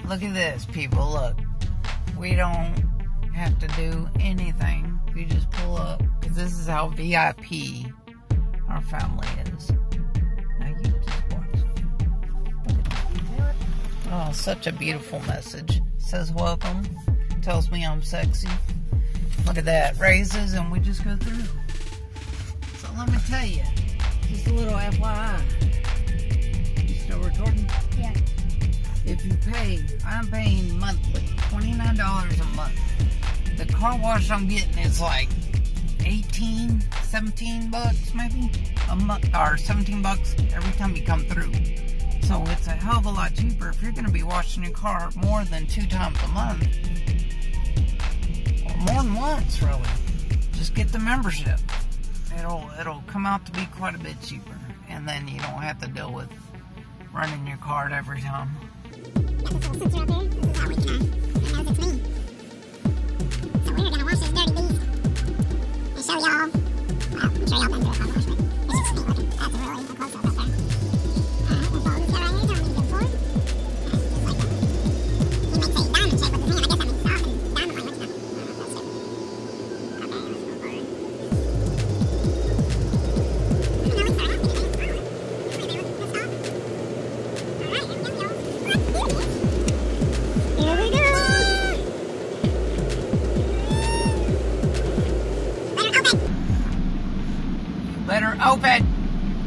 Look at this, people. Look. We don't have to do anything. We just pull up. Because this is how VIP our family is. Now you just watch. Oh, such a beautiful message. It says welcome. Tells me I'm sexy. Look at that. Raises and we just go through. So let me tell you. Just a little FYI. You still recording? Yeah. If you pay, I'm paying monthly, $29 a month. The car wash I'm getting is like 18, 17 bucks maybe a month, or 17 bucks every time you come through. So it's a hell of a lot cheaper if you're going to be washing your car more than 2 times a month. Or more than once, really. Just get the membership. It'll come out to be quite a bit cheaper. And then you don't have to deal with running your card every time. Since you're up here, this is how we can know it's me. So we're gonna wash this dirty beast and show y'all. Well, I'm sure y'all been through a car wash, but it's just me looking. That's really a close up right there. And follow this guy right here, don't need to go for it. Just like that. He makes a diamond shape with his hand. I guess that means soft and diamond like, what you know? I don't know if that's it. Okay, let's go for it. I don't know, we start off anything. Let's stop. Alright, here we go, y'all. Here we go! Better open!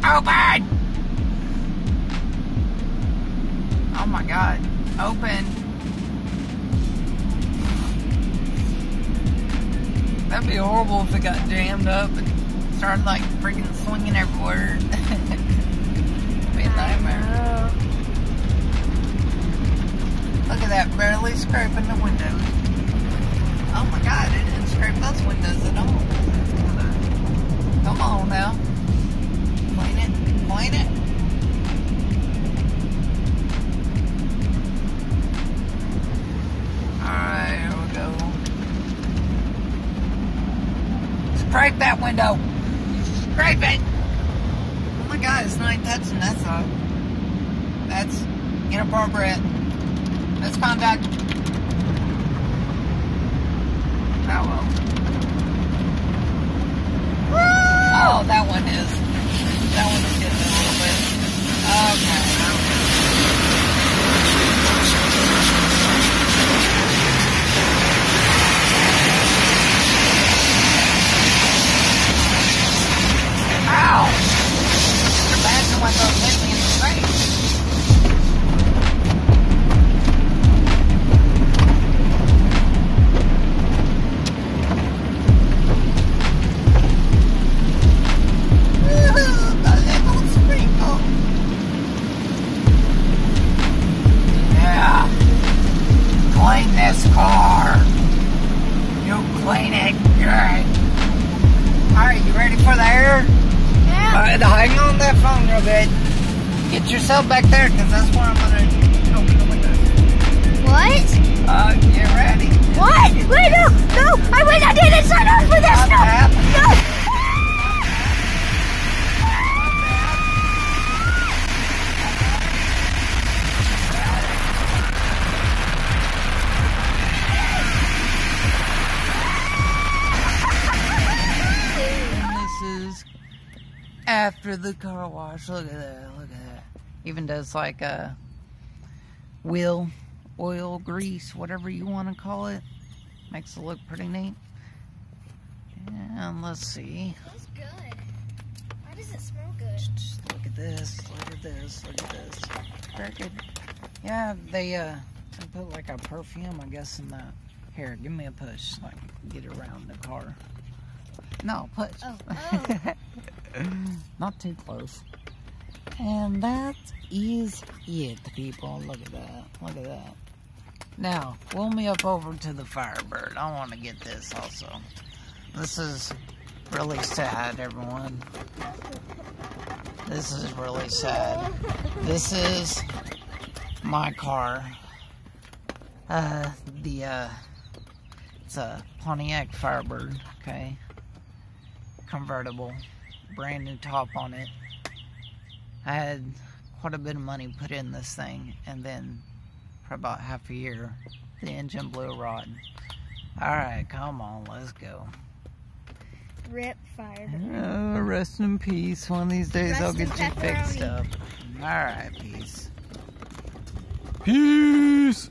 Open! Oh my god. Open. That'd be horrible if it got jammed up and started like freaking swinging everywhere. It'd be a nightmare. Look at that, barely scraping the windows. Oh my god, it didn't scrape those windows at all. Come on now. Clean it, clean it. Alright, here we go. Scrape that window. Scrape it. Oh my god, it's not touching that side. That's inappropriate. Misconduct. Oh well. Oh, that one is. That one is getting a little bit. Okay. Ow! Imagine when those hit me in the face. Clean this car. You clean it good. Alright, you ready for the air? Yeah. Alright, hang on that phone real good. Get yourself back there, because that's where I'm going to open the window. What? Get ready. What? Wait, no! No! I didn't sign up for this! No! No! After the car wash, look at that, look at that. Even does like a wheel, oil, grease, whatever you want to call it. Makes it look pretty neat. And let's see. It smells good. Why does it smell good? Just look at this, look at this, look at this. Very good. Yeah, they put like a perfume, I guess, in that. Here, give me a push so I can get around the car. No, push. Oh. Not too close. And that is it, people. Look at that. Look at that. Now, wheel me up over to the Firebird. I want to get this also. This is really sad, everyone. This is really sad. This is my car. It's a Pontiac Firebird, okay? Convertible. Brand new top on it. I had quite a bit of money put in this thing, and then for about half a year. The engine blew rotten. Alright, come on, let's go. Rip fired. Rest in peace. One of these days Rest I'll get in you fixed pepperoni. up. Alright, peace. Peace!